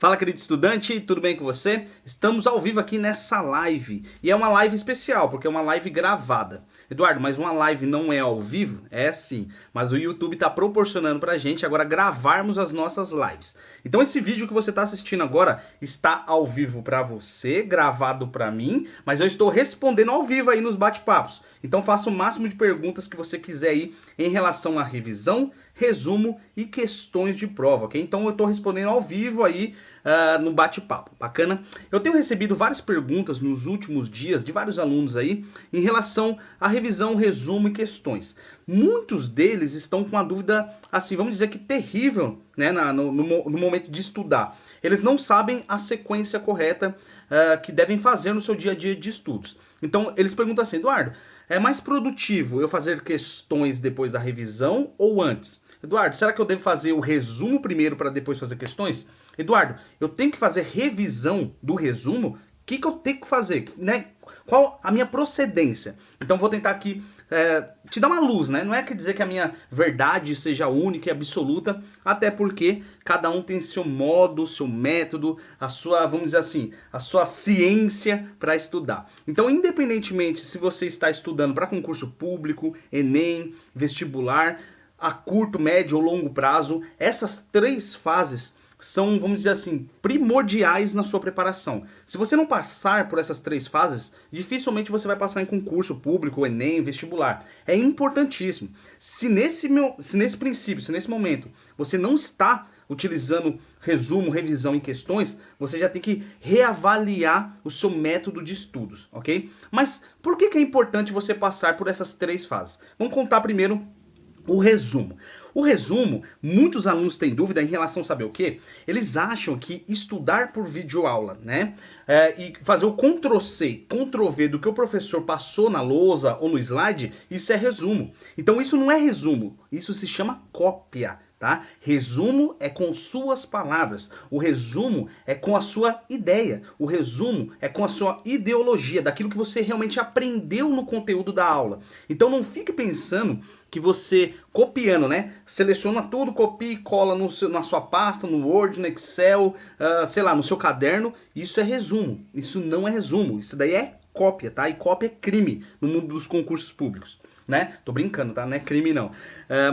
Fala, querido estudante, tudo bem com você? Estamos ao vivo aqui nessa live, e é uma live especial, porque é uma live gravada. Eduardo, mas uma live não é ao vivo? É sim, mas o YouTube está proporcionando pra gente agora gravarmos as nossas lives. Então esse vídeo que você está assistindo agora está ao vivo para você, gravado para mim, mas eu estou respondendo ao vivo aí nos bate-papos. Então faça o máximo de perguntas que você quiser aí em relação à revisão, resumo e questões de prova, ok? Então eu estou respondendo ao vivo aí no bate-papo, bacana? Eu tenho recebido várias perguntas nos últimos dias de vários alunos aí em relação à revisão, resumo e questões. Muitos deles estão com uma dúvida, assim, vamos dizer que terrível, né, no momento de estudar. Eles não sabem a sequência correta que devem fazer no seu dia a dia de estudos. Então eles perguntam assim: Eduardo, é mais produtivo eu fazer questões depois da revisão ou antes? Eduardo, será que eu devo fazer o resumo primeiro para depois fazer questões? Eduardo, eu tenho que fazer revisão do resumo? O que eu tenho que fazer? Né? Qual a minha procedência? Então vou tentar aqui te dar uma luz, né? Não é quer dizer que a minha verdade seja única e absoluta, até porque cada um tem seu modo, seu método, a sua, vamos dizer assim, a sua ciência para estudar. Então, independentemente se você está estudando para concurso público, Enem, vestibular, a curto, médio ou longo prazo, essas três fases são, vamos dizer assim, primordiais na sua preparação. Se você não passar por essas três fases, dificilmente você vai passar em concurso público, Enem, vestibular. É importantíssimo. Se nesse princípio, se nesse momento, você não está utilizando resumo, revisão e questões, você já tem que reavaliar o seu método de estudos, ok? Mas por que é importante você passar por essas três fases? Vamos contar primeiro o resumo. O resumo, muitos alunos têm dúvida em relação a saber o quê? Eles acham que estudar por videoaula, né? E fazer o Ctrl+C, Ctrl+V do que o professor passou na lousa ou no slide, isso é resumo. Então isso não é resumo, isso se chama cópia. Tá? Resumo é com suas palavras, o resumo é com a sua ideia, o resumo é com a sua ideologia, daquilo que você realmente aprendeu no conteúdo da aula. Então não fique pensando que você, copiando, né, seleciona tudo, copia e cola na sua pasta, no Word, no Excel, sei lá, no seu caderno, isso é resumo, isso não é resumo, isso daí é cópia, tá? E cópia é crime no mundo dos concursos públicos. Né? Tô brincando, tá? Não é crime não.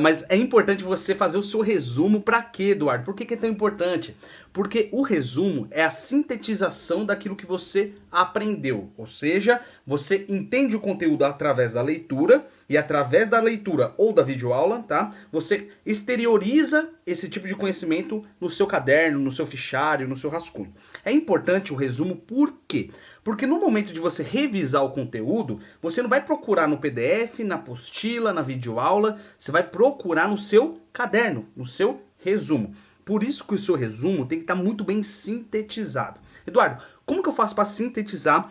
Mas é importante você fazer o seu resumo. Pra quê, Eduardo? Por que é tão importante? Porque o resumo é a sintetização daquilo que você aprendeu. Ou seja, você entende o conteúdo através da leitura, e através da leitura ou da videoaula, tá? Você exterioriza esse tipo de conhecimento no seu caderno, no seu fichário, no seu rascunho. É importante o resumo por quê? Porque no momento de você revisar o conteúdo, você não vai procurar no PDF, na apostila, na videoaula, você vai procurar no seu caderno, no seu resumo. Por isso que o seu resumo tem que estar muito bem sintetizado. Eduardo, como que eu faço para sintetizar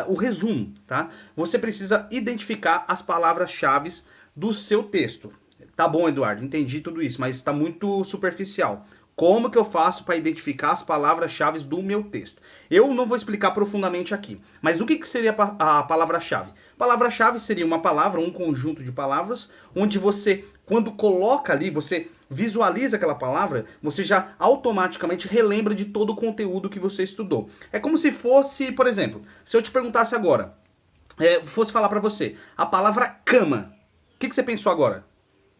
o resumo? Tá? Você precisa identificar as palavras-chave do seu texto. Tá bom, Eduardo, entendi tudo isso, mas está muito superficial. Como que eu faço para identificar as palavras-chave do meu texto? Eu não vou explicar profundamente aqui, mas o que seria a palavra-chave? Palavra-chave seria uma palavra, um conjunto de palavras, onde você, quando coloca ali, você visualiza aquela palavra, você já automaticamente relembra de todo o conteúdo que você estudou. É como se fosse, por exemplo, se eu te perguntasse agora, fosse falar para você, a palavra cama, o que você pensou agora?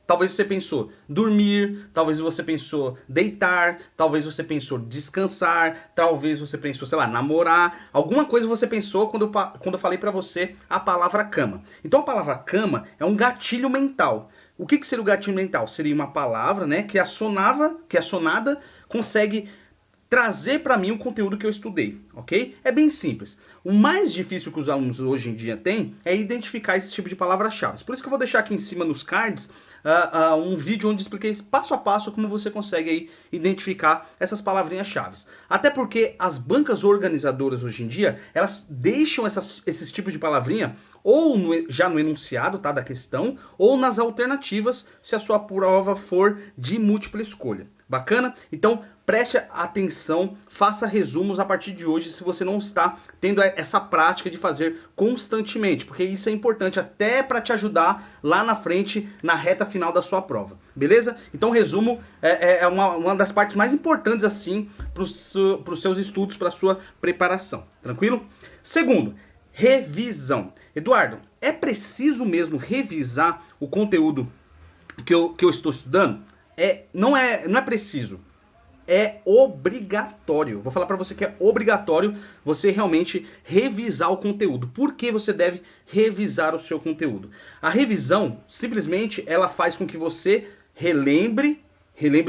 Talvez você pensou dormir, talvez você pensou deitar, talvez você pensou descansar, talvez você pensou, sei lá, namorar. Alguma coisa você pensou quando eu falei pra você a palavra cama. Então a palavra cama é um gatilho mental. O que seria o gatilho mental? Seria uma palavra, né, que a sonada consegue trazer para mim o conteúdo que eu estudei, ok? É bem simples. O mais difícil que os alunos hoje em dia têm é identificar esse tipo de palavras-chave. Por isso que eu vou deixar aqui em cima nos cards um vídeo onde expliquei passo a passo como você consegue aí identificar essas palavrinhas-chave. Até porque as bancas organizadoras hoje em dia, elas deixam esses tipos de palavrinha ou já no enunciado, tá, da questão, ou nas alternativas, se a sua prova for de múltipla escolha. Bacana? Então preste atenção, faça resumos a partir de hoje se você não está tendo essa prática de fazer constantemente, porque isso é importante até para te ajudar lá na frente, na reta final da sua prova, beleza? Então resumo é uma das partes mais importantes assim para os seus estudos, para a sua preparação, tranquilo? Segundo, revisão. Eduardo, é preciso mesmo revisar o conteúdo que eu estou estudando? Não é preciso, é obrigatório. Vou falar para você que é obrigatório você realmente revisar o conteúdo. Por que você deve revisar o seu conteúdo? A revisão, simplesmente, ela faz com que você relembre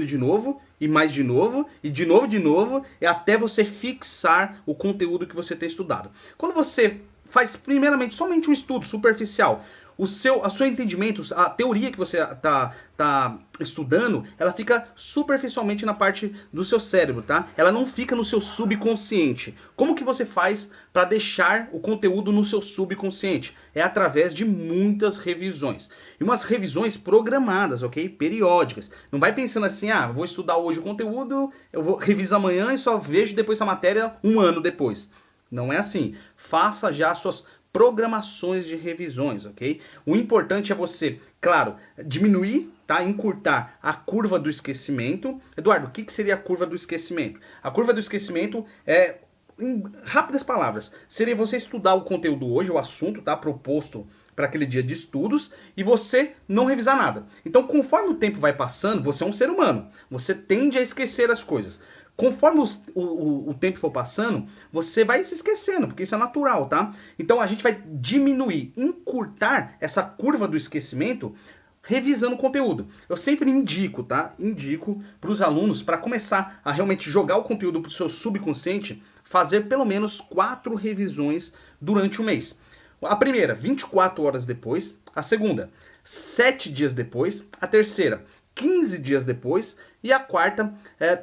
de novo, e mais de novo, e de novo, e até você fixar o conteúdo que você tem estudado. Quando você faz, primeiramente, somente um estudo superficial, o seu entendimento, a teoria que você tá estudando, ela fica superficialmente na parte do seu cérebro, tá? Ela não fica no seu subconsciente. Como que você faz para deixar o conteúdo no seu subconsciente? É através de muitas revisões. E umas revisões programadas, ok? Periódicas. Não vai pensando assim, vou estudar hoje o conteúdo, eu vou revisar amanhã e só vejo depois essa matéria um ano depois. Não é assim. Faça já as suas programações de revisões, ok? O importante é você, claro, diminuir, tá? Encurtar a curva do esquecimento. Eduardo, o que seria a curva do esquecimento? A curva do esquecimento é, em rápidas palavras, seria você estudar o conteúdo hoje, o assunto, tá? Proposto para aquele dia de estudos, e você não revisar nada. Então, conforme o tempo vai passando, você é um ser humano, você tende a esquecer as coisas. Conforme o tempo for passando, você vai se esquecendo, porque isso é natural, tá? Então a gente vai diminuir, encurtar essa curva do esquecimento revisando o conteúdo. Eu sempre indico, tá? Indico para os alunos, para começar a realmente jogar o conteúdo para o seu subconsciente, fazer pelo menos 4 revisões durante o mês. A primeira, 24 horas depois. A segunda, 7 dias depois. A terceira, 15 dias depois, e a quarta,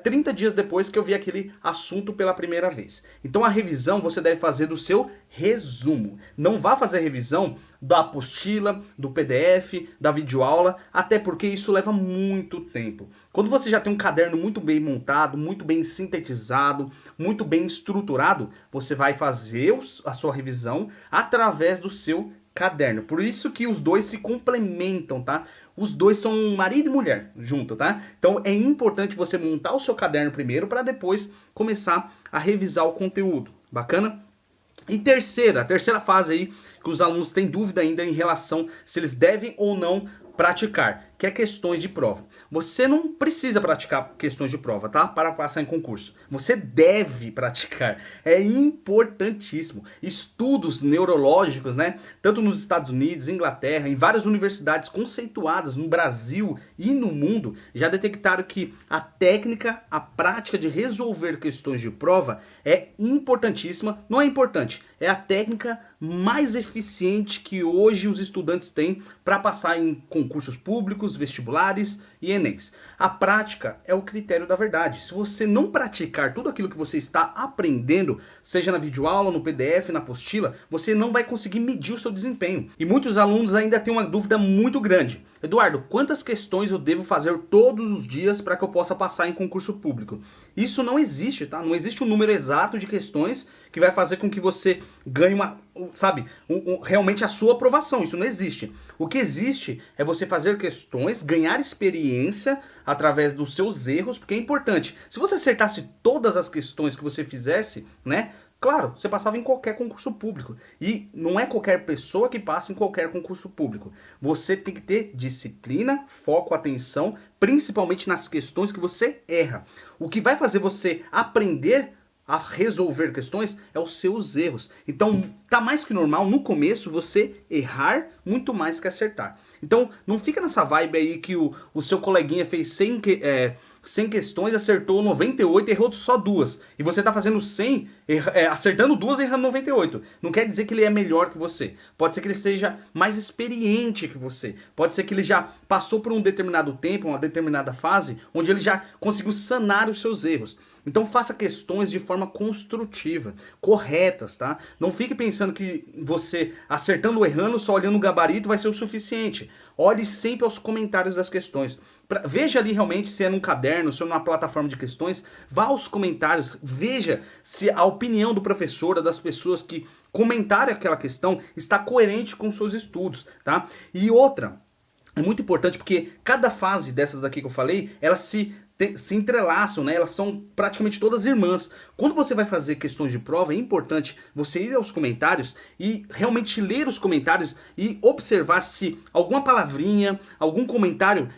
30 dias depois que eu vi aquele assunto pela primeira vez. Então a revisão você deve fazer do seu resumo. Não vá fazer revisão da apostila, do PDF, da videoaula, até porque isso leva muito tempo. Quando você já tem um caderno muito bem montado, muito bem sintetizado, muito bem estruturado, você vai fazer a sua revisão através do seu caderno. Por isso que os dois se complementam, tá? Os dois são marido e mulher junto, tá? Então é importante você montar o seu caderno primeiro para depois começar a revisar o conteúdo. Bacana? E a terceira fase aí que os alunos têm dúvida ainda em relação se eles devem ou não praticar, que é questões de prova. Você não precisa praticar questões de prova, tá? Para passar em concurso. Você deve praticar. É importantíssimo. Estudos neurológicos, né? Tanto nos Estados Unidos, Inglaterra, em várias universidades conceituadas no Brasil e no mundo, já detectaram que a técnica, a prática de resolver questões de prova é importantíssima. Não é importante, é a técnica mais eficiente que hoje os estudantes têm para passar em concursos públicos, vestibulares e Enems. A prática é o critério da verdade. Se você não praticar tudo aquilo que você está aprendendo, seja na videoaula, no PDF, na apostila, você não vai conseguir medir o seu desempenho. E muitos alunos ainda têm uma dúvida muito grande. Eduardo, quantas questões eu devo fazer todos os dias para que eu possa passar em concurso público? Isso não existe, tá? Não existe um número exato de questões que vai fazer com que você ganhe realmente a sua aprovação. Isso não existe. O que existe é você fazer questões, ganhar experiência através dos seus erros, porque é importante. Se você acertasse todas as questões que você fizesse, né? Claro, você passava em qualquer concurso público. E não é qualquer pessoa que passa em qualquer concurso público. Você tem que ter disciplina, foco, atenção, principalmente nas questões que você erra. O que vai fazer você aprender a resolver questões é os seus erros. Então, tá mais que normal no começo você errar muito mais que acertar. Então, não fica nessa vibe aí que o seu coleguinha fez 100 questões, acertou 98 e errou só 2. E você tá fazendo 100, acertando 2 e errando 98. Não quer dizer que ele é melhor que você. Pode ser que ele seja mais experiente que você. Pode ser que ele já passou por um determinado tempo, uma determinada fase, onde ele já conseguiu sanar os seus erros. Então faça questões de forma construtiva, corretas, tá? Não fique pensando que você acertando ou errando, só olhando o gabarito vai ser o suficiente. Olhe sempre aos comentários das questões. Veja ali realmente se é num caderno, se é numa plataforma de questões, vá aos comentários, veja se a opinião do professor, das pessoas que comentaram aquela questão, está coerente com os seus estudos, tá? E outra, é muito importante porque cada fase dessas daqui que eu falei, elas se entrelaçam, né? Elas são praticamente todas irmãs. Quando você vai fazer questões de prova, é importante você ir aos comentários e realmente ler os comentários e observar se alguma palavrinha, algum comentário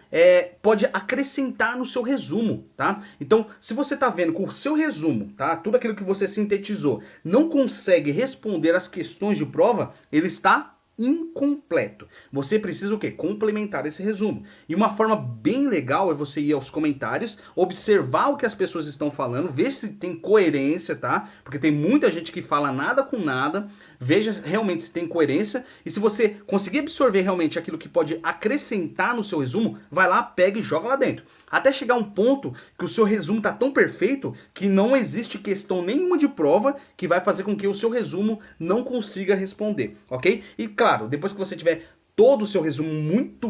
pode acrescentar no seu resumo, tá? Então, se você tá vendo que o seu resumo, tá? Tudo aquilo que você sintetizou, não consegue responder as questões de prova, ele está incompleto. Você precisa o quê? Complementar esse resumo. E uma forma bem legal é você ir aos comentários, observar o que as pessoas estão falando, ver se tem coerência, tá? Porque tem muita gente que fala nada com nada. Veja realmente se tem coerência e se você conseguir absorver realmente aquilo que pode acrescentar no seu resumo, vai lá, pega e joga lá dentro. Até chegar um ponto que o seu resumo está tão perfeito que não existe questão nenhuma de prova que vai fazer com que o seu resumo não consiga responder, ok? E claro, depois que você tiver todo o seu resumo muito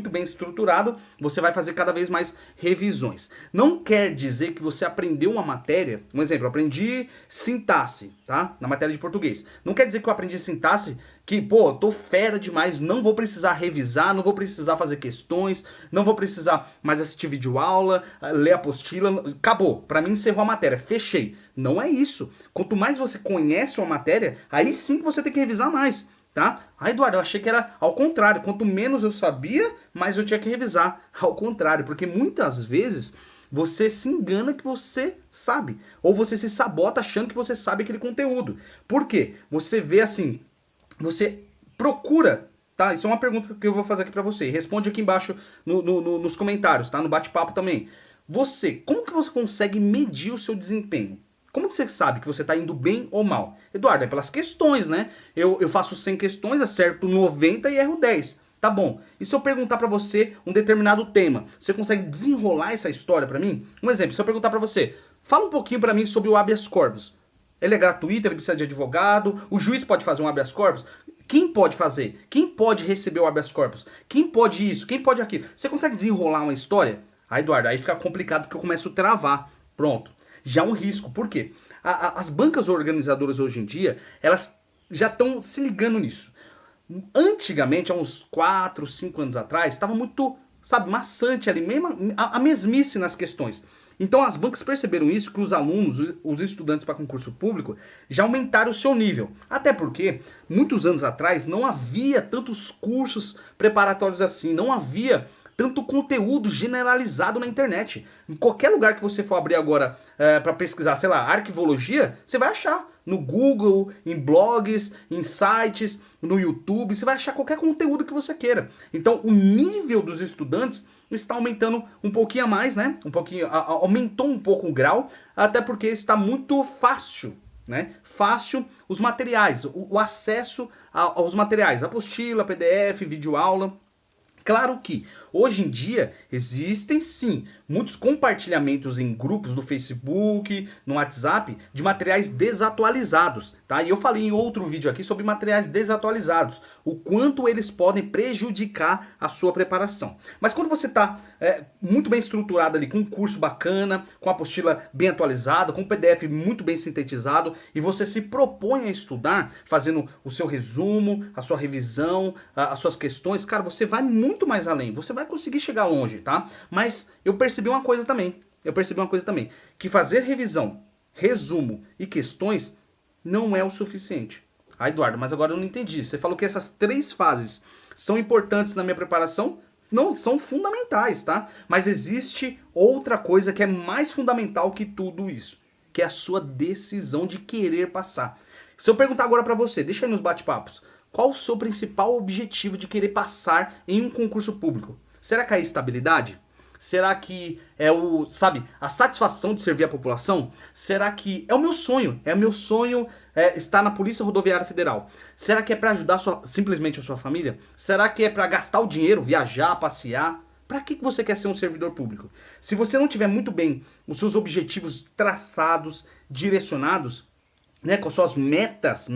bem estruturado, você vai fazer cada vez mais revisões. Não quer dizer que você aprendeu uma matéria, um exemplo, eu aprendi sintaxe, tá? Na matéria de português. Não quer dizer que eu aprendi sintaxe que, pô, eu tô fera demais, não vou precisar revisar, não vou precisar fazer questões, não vou precisar mais assistir videoaula, ler apostila, acabou. Pra mim encerrou a matéria, fechei. Não é isso. Quanto mais você conhece uma matéria, aí sim que você tem que revisar mais. Tá? Ah, Eduardo, eu achei que era ao contrário. Quanto menos eu sabia, mais eu tinha que revisar. Ao contrário, porque muitas vezes você se engana que você sabe. Ou você se sabota achando que você sabe aquele conteúdo. Por quê? Você vê assim, você procura, tá? Isso é uma pergunta que eu vou fazer aqui pra você. Responde aqui embaixo nos comentários, tá? No bate-papo também. Como que você consegue medir o seu desempenho? Como que você sabe que você está indo bem ou mal? Eduardo, é pelas questões, né? Eu faço 100 questões, acerto 90 e erro 10. Tá bom. E se eu perguntar para você um determinado tema, você consegue desenrolar essa história para mim? Um exemplo, se eu perguntar para você, fala um pouquinho para mim sobre o habeas corpus. Ele é gratuito, ele precisa de advogado, o juiz pode fazer um habeas corpus? Quem pode fazer? Quem pode receber o habeas corpus? Quem pode isso? Quem pode aquilo? Você consegue desenrolar uma história? Ah, Eduardo, aí fica complicado porque eu começo a travar. Pronto. Já é um risco. Por quê? As bancas organizadoras hoje em dia, elas já estão se ligando nisso. Antigamente, há uns 4, 5 anos atrás, estava muito, sabe, maçante ali, mesmo a mesmice nas questões. Então as bancas perceberam isso, que os alunos, os estudantes para concurso público, já aumentaram o seu nível. Até porque, muitos anos atrás, não havia tantos cursos preparatórios assim, não havia tanto conteúdo generalizado na internet. Em qualquer lugar que você for abrir agora para pesquisar, sei lá, arquivologia, você vai achar. No Google, em blogs, em sites, no YouTube, você vai achar qualquer conteúdo que você queira. Então, o nível dos estudantes está aumentando um pouquinho a mais, né? Aumentou um pouco o grau, até porque está muito fácil, né? Fácil os materiais, o acesso aos materiais, apostila, PDF, videoaula. Claro que hoje em dia existem sim muitos compartilhamentos em grupos do Facebook, no WhatsApp, de materiais desatualizados, tá? E eu falei em outro vídeo aqui sobre materiais desatualizados, o quanto eles podem prejudicar a sua preparação. Mas quando você está muito bem estruturado ali, com um curso bacana, com a apostila bem atualizada, com um PDF muito bem sintetizado, e você se propõe a estudar, fazendo o seu resumo, a sua revisão, as suas questões, cara, você vai muito mais além, você vai conseguir chegar longe, tá? Mas eu percebi uma coisa também, que fazer revisão, resumo e questões não é o suficiente. Ah, Eduardo, mas agora eu não entendi. Você falou que essas 3 fases são importantes na minha preparação? Não, são fundamentais, tá? Mas existe outra coisa que é mais fundamental que tudo isso, que é a sua decisão de querer passar. Se eu perguntar agora pra você, deixa aí nos bate-papos, qual o seu principal objetivo de querer passar em um concurso público? Será que é a estabilidade? Será que é a satisfação de servir a população? Será que é o meu sonho? É o meu sonho estar na Polícia Rodoviária Federal? Será que é para ajudar simplesmente a sua família? Será que é para gastar o dinheiro, viajar, passear? Para que você quer ser um servidor público? Se você não tiver muito bem os seus objetivos traçados, direcionados, né, com as suas metas,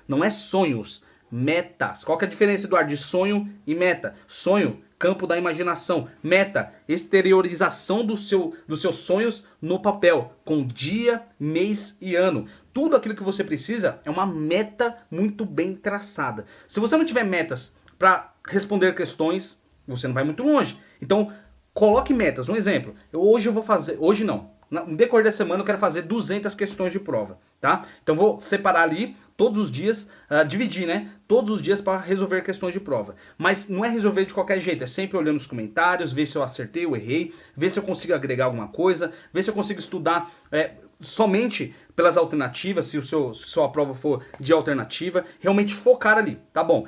não é sonhos, metas. Qual que é a diferença, Eduardo, de sonho e meta? Sonho, campo da imaginação. Meta, exteriorização dos seus sonhos no papel, com dia, mês e ano. Tudo aquilo que você precisa é uma meta muito bem traçada. Se você não tiver metas para responder questões, você não vai muito longe. Então, coloque metas. Um exemplo, hoje eu vou fazer, hoje não, no decorrer da semana eu quero fazer 200 questões de prova, tá? Então vou separar ali todos os dias, dividir, né? Todos os dias para resolver questões de prova. Mas não é resolver de qualquer jeito, é sempre olhando os comentários, ver se eu acertei ou errei, ver se eu consigo agregar alguma coisa, ver se eu consigo estudar somente pelas alternativas, se sua prova for de alternativa, realmente focar ali, tá bom?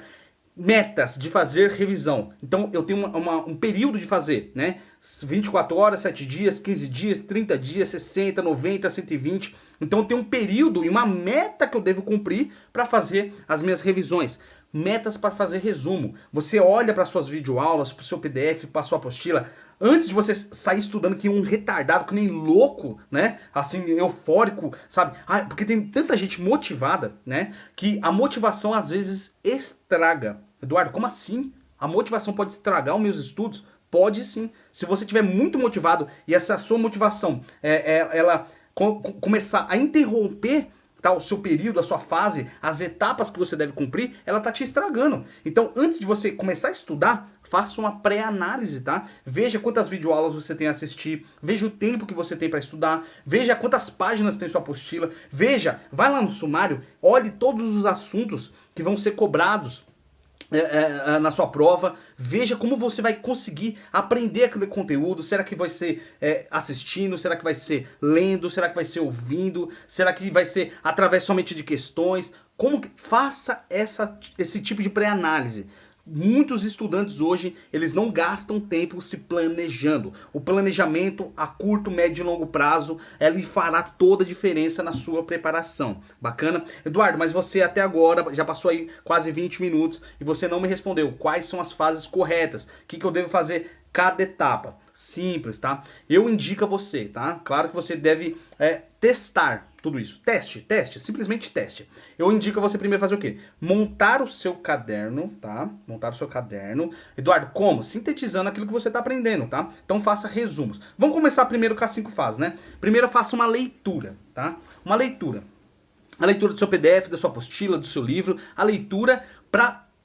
Metas de fazer revisão. Então eu tenho um período de fazer, né? 24 horas, 7 dias, 15 dias, 30 dias, 60, 90, 120. Então eu tenho um período e uma meta que eu devo cumprir para fazer as minhas revisões. Metas para fazer resumo. Você olha para suas videoaulas, para o seu PDF, para a sua apostila, antes de você sair estudando que um retardado, que nem louco, né? Assim, eufórico, sabe? Porque tem tanta gente motivada, né? Que a motivação às vezes estraga. Eduardo, como assim? A motivação pode estragar os meus estudos? Pode sim. Se você estiver muito motivado e essa sua motivação ela começar a interromper, tá, o seu período, a sua fase, as etapas que você deve cumprir, ela tá te estragando. Então, antes de você começar a estudar, faça uma pré-análise, tá? Veja quantas videoaulas você tem a assistir, veja o tempo que você tem para estudar, veja quantas páginas tem sua apostila, veja, vai lá no sumário, olhe todos os assuntos que vão ser cobrados na sua prova, veja como você vai conseguir aprender aquele conteúdo. Será que vai ser assistindo? Será que vai ser lendo? Será que vai ser ouvindo? Será que vai ser através somente de questões? Faça esse tipo de pré-análise. Muitos estudantes hoje, eles não gastam tempo se planejando. O planejamento a curto, médio e longo prazo, ele fará toda a diferença na sua preparação. Bacana? Eduardo, mas você até agora, já passou aí quase 20 minutos e você não me respondeu. Quais são as fases corretas? O que eu devo fazer cada etapa? Simples, tá? Eu indico a você, tá? Claro que você deve testar tudo isso. Teste, simplesmente teste. Eu indico a você primeiro fazer o quê? Montar o seu caderno, tá? Montar o seu caderno. Eduardo, como? Sintetizando aquilo que você está aprendendo, tá? Então faça resumos. Vamos começar primeiro com as 5 fases, né? Primeiro faça uma leitura, tá? Uma leitura. A leitura do seu PDF, da sua apostila, do seu livro. A leitura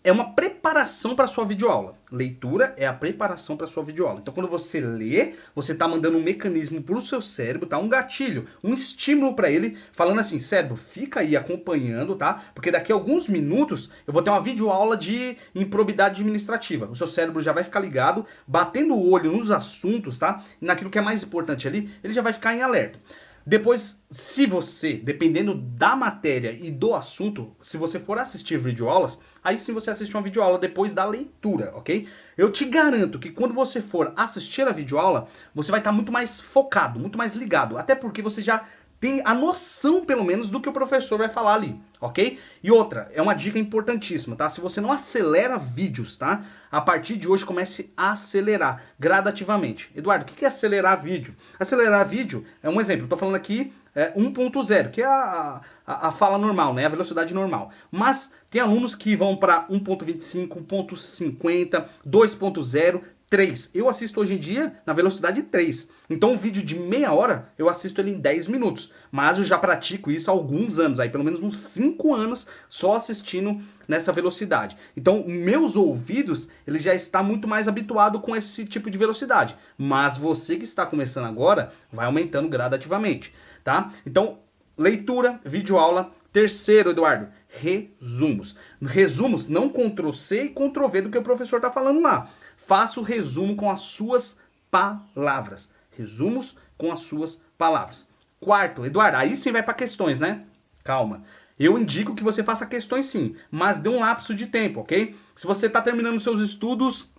é uma preparação para a sua videoaula. Leitura é a preparação para a sua videoaula. Então, quando você lê, você está mandando um mecanismo para o seu cérebro, tá? Um gatilho, um estímulo para ele, falando assim, cérebro, fica aí acompanhando, tá? Porque daqui a alguns minutos eu vou ter uma videoaula de improbidade administrativa. O seu cérebro já vai ficar ligado, batendo o olho nos assuntos, tá? E naquilo que é mais importante ali, ele já vai ficar em alerta. Depois, se você, dependendo da matéria e do assunto, se você for assistir videoaulas, aí sim você assiste uma videoaula depois da leitura, ok? Eu te garanto que quando você for assistir a videoaula, você vai estar muito mais focado, muito mais ligado, até porque você já tem a noção, pelo menos, do que o professor vai falar ali, ok? E outra, é uma dica importantíssima, tá? Se você não acelera vídeos, tá? A partir de hoje comece a acelerar gradativamente. Eduardo, o que é acelerar vídeo? Acelerar vídeo é um exemplo, eu tô falando aqui 1.0, que é a fala normal, né? A velocidade normal. Mas tem alunos que vão para 1.25, 1.50, 2.0, 3. Eu assisto hoje em dia na velocidade 3. Então um vídeo de meia hora, eu assisto ele em 10 minutos. Mas eu já pratico isso há alguns anos, aí pelo menos uns 5 anos só assistindo nessa velocidade. Então meus ouvidos, ele já está muito mais habituado com esse tipo de velocidade. Mas você que está começando agora, vai aumentando gradativamente, tá? Então, leitura, videoaula. Terceiro, Eduardo, resumos. Resumos, não Ctrl+C e Ctrl+V do que o professor está falando lá. Faça o resumo com as suas palavras. Resumos com as suas palavras. Quarto, Eduardo, aí sim vai para questões, né? Calma. Eu indico que você faça questões sim, mas dê um lapso de tempo, ok? Se você está terminando seus estudos,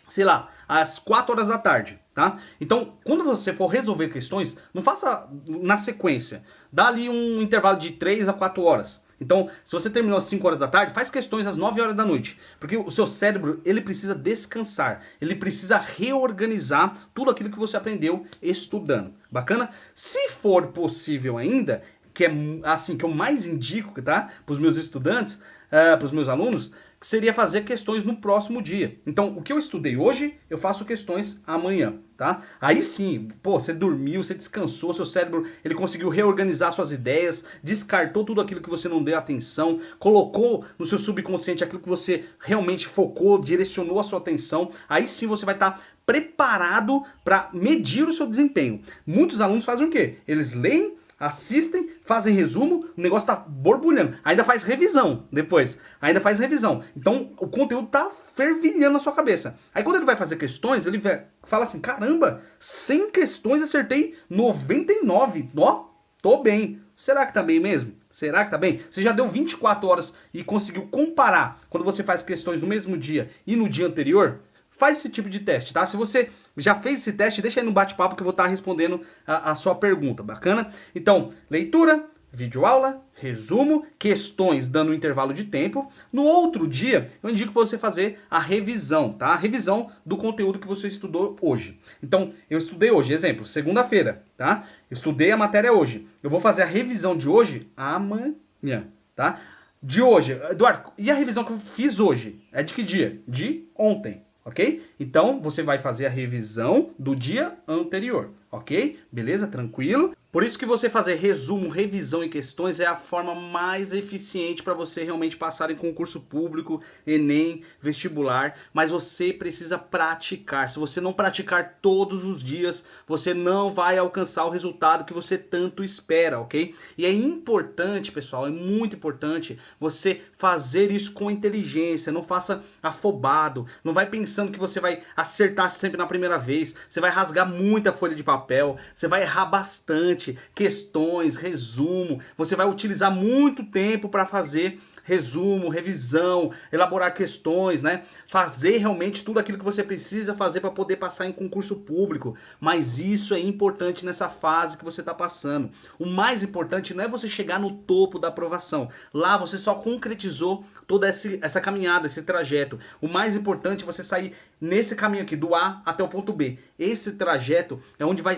sei lá, às 4 horas da tarde, tá? Então, quando você for resolver questões, não faça na sequência. Dá ali um intervalo de 3 a 4 horas. Então, se você terminou às 5 horas da tarde, faz questões às 9 horas da noite. Porque o seu cérebro, ele precisa descansar. Ele precisa reorganizar tudo aquilo que você aprendeu estudando. Bacana? Se for possível ainda, que é assim que eu mais indico, tá? Para os meus estudantes, para os meus alunos, que seria fazer questões no próximo dia. Então, o que eu estudei hoje, eu faço questões amanhã, tá? Aí sim, pô, você dormiu, você descansou, seu cérebro, ele conseguiu reorganizar suas ideias, descartou tudo aquilo que você não deu atenção, colocou no seu subconsciente aquilo que você realmente focou, direcionou a sua atenção. Aí sim você vai estar preparado para medir o seu desempenho. Muitos alunos fazem o quê? Eles leem, assistem, fazem resumo, o negócio tá borbulhando. Ainda faz revisão depois. Ainda faz revisão. Então o conteúdo tá fervilhando na sua cabeça. Aí quando ele vai fazer questões, ele fala assim, caramba, 100 questões acertei 99. Ó, tô bem. Será que tá bem mesmo? Será que tá bem? Você já deu 24 horas e conseguiu comparar quando você faz questões no mesmo dia e no dia anterior? Faz esse tipo de teste, tá? Se você já fez esse teste, deixa aí no bate-papo que eu vou estar respondendo a sua pergunta, bacana? Então, leitura, videoaula, resumo, questões dando um intervalo de tempo. No outro dia, eu indico você fazer a revisão, tá? A revisão do conteúdo que você estudou hoje. Então, eu estudei hoje, exemplo, segunda-feira, tá? Estudei a matéria hoje. Eu vou fazer a revisão de hoje amanhã, tá? De hoje, Eduardo, e a revisão que eu fiz hoje? É de que dia? De ontem. Ok? Então, você vai fazer a revisão do dia anterior, ok? Beleza? Tranquilo? Por isso que você fazer resumo, revisão e questões é a forma mais eficiente para você realmente passar em concurso público, Enem, vestibular, mas você precisa praticar. Se você não praticar todos os dias, você não vai alcançar o resultado que você tanto espera, ok? E é importante, pessoal, é muito importante você fazer isso com inteligência, não faça afobado, não vai pensando que você vai acertar sempre na primeira vez, você vai rasgar muita folha de papel, você vai errar bastante, questões, resumo, você vai utilizar muito tempo para fazer resumo, revisão, elaborar questões, né? Fazer realmente tudo aquilo que você precisa fazer para poder passar em concurso público. Mas isso é importante nessa fase que você está passando. O mais importante não é você chegar no topo da aprovação. Lá você só concretizou toda essa caminhada, esse trajeto. O mais importante é você sair nesse caminho aqui, do A até o ponto B. Esse trajeto é onde vai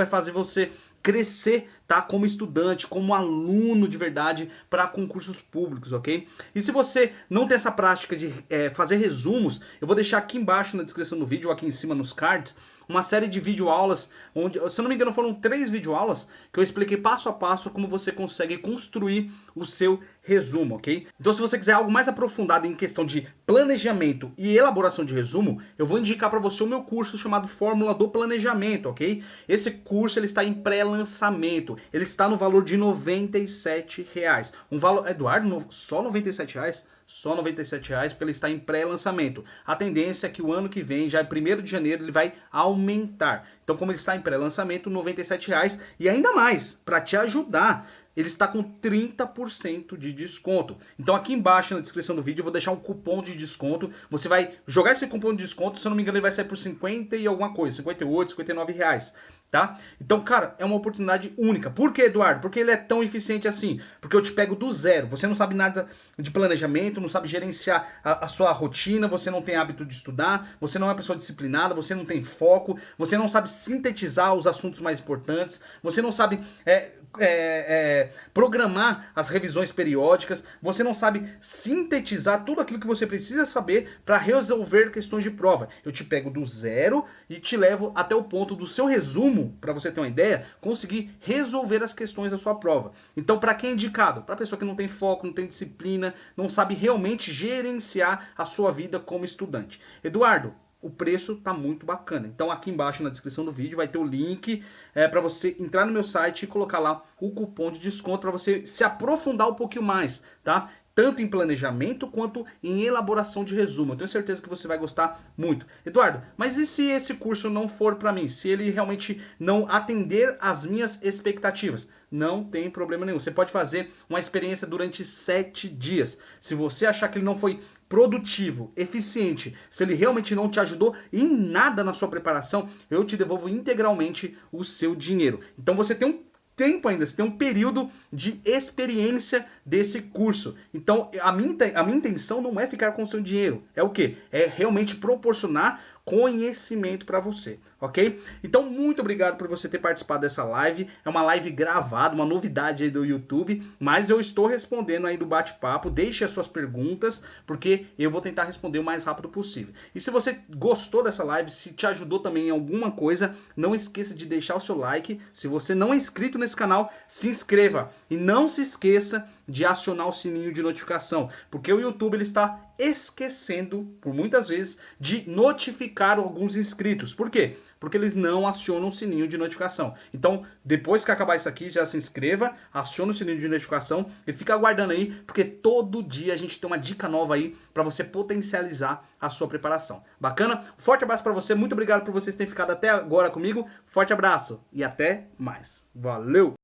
fazer você crescer, tá? Como estudante, como aluno de verdade para concursos públicos, ok? E se você não tem essa prática de fazer resumos, eu vou deixar aqui embaixo na descrição do vídeo, ou aqui em cima nos cards, uma série de videoaulas, onde, se eu não me engano, foram 3 videoaulas que eu expliquei passo a passo como você consegue construir o seu resumo, ok? Então, se você quiser algo mais aprofundado em questão de planejamento e elaboração de resumo, eu vou indicar para você o meu curso chamado Fórmula do Planejamento, ok? Esse curso ele está em pré-lançamento, ele está no valor de R$ 97,00. Um valor, Eduardo, só R$ 97,00? Só R$ 97,00 porque ele está em pré-lançamento. A tendência é que o ano que vem, já é 1º de janeiro, ele vai aumentar. Então, como ele está em pré-lançamento, R$ 97,00 e ainda mais, para te ajudar, ele está com 30% de desconto. Então aqui embaixo na descrição do vídeo eu vou deixar um cupom de desconto. Você vai jogar esse cupom de desconto, se eu não me engano ele vai sair por 50 e alguma coisa, 58, 59 reais. Tá? Então, cara, é uma oportunidade única. Por que, Eduardo? Porque ele é tão eficiente assim. Porque eu te pego do zero. Você não sabe nada de planejamento, não sabe gerenciar a sua rotina, você não tem hábito de estudar, você não é uma pessoa disciplinada, você não tem foco, você não sabe sintetizar os assuntos mais importantes, você não sabe programar as revisões periódicas, você não sabe sintetizar tudo aquilo que você precisa saber para resolver questões de prova. Eu te pego do zero e te levo até o ponto do seu resumo, para você ter uma ideia, conseguir resolver as questões da sua prova. Então, para quem é indicado? Para pessoa que não tem foco, não tem disciplina, não sabe realmente gerenciar a sua vida como estudante. Eduardo, o preço tá muito bacana. Então aqui embaixo na descrição do vídeo vai ter o link para você entrar no meu site e colocar lá o cupom de desconto para você se aprofundar um pouquinho mais, tá? Tanto em planejamento quanto em elaboração de resumo. Eu tenho certeza que você vai gostar muito. Eduardo, mas e se esse curso não for para mim? Se ele realmente não atender às minhas expectativas? Não tem problema nenhum. Você pode fazer uma experiência durante 7 dias. Se você achar que ele não foi produtivo, eficiente, se ele realmente não te ajudou em nada na sua preparação, eu te devolvo integralmente o seu dinheiro. Então você tem um tempo ainda, você tem um período de experiência desse curso. Então a minha intenção não é ficar com o seu dinheiro, é o quê? É realmente proporcionar conhecimento para você, ok? Então, muito obrigado por você ter participado dessa live. É uma live gravada, uma novidade aí do YouTube, mas eu estou respondendo aí do bate-papo. Deixe as suas perguntas, porque eu vou tentar responder o mais rápido possível. E se você gostou dessa live, se te ajudou também em alguma coisa, não esqueça de deixar o seu like. Se você não é inscrito nesse canal, se inscreva. E não se esqueça de acionar o sininho de notificação, porque o YouTube ele está esquecendo, por muitas vezes, de notificar alguns inscritos. Por quê? Porque eles não acionam o sininho de notificação. Então, depois que acabar isso aqui, já se inscreva, aciona o sininho de notificação e fica aguardando aí, porque todo dia a gente tem uma dica nova aí para você potencializar a sua preparação. Bacana? Forte abraço para você, muito obrigado por vocês terem ficado até agora comigo. Forte abraço e até mais. Valeu!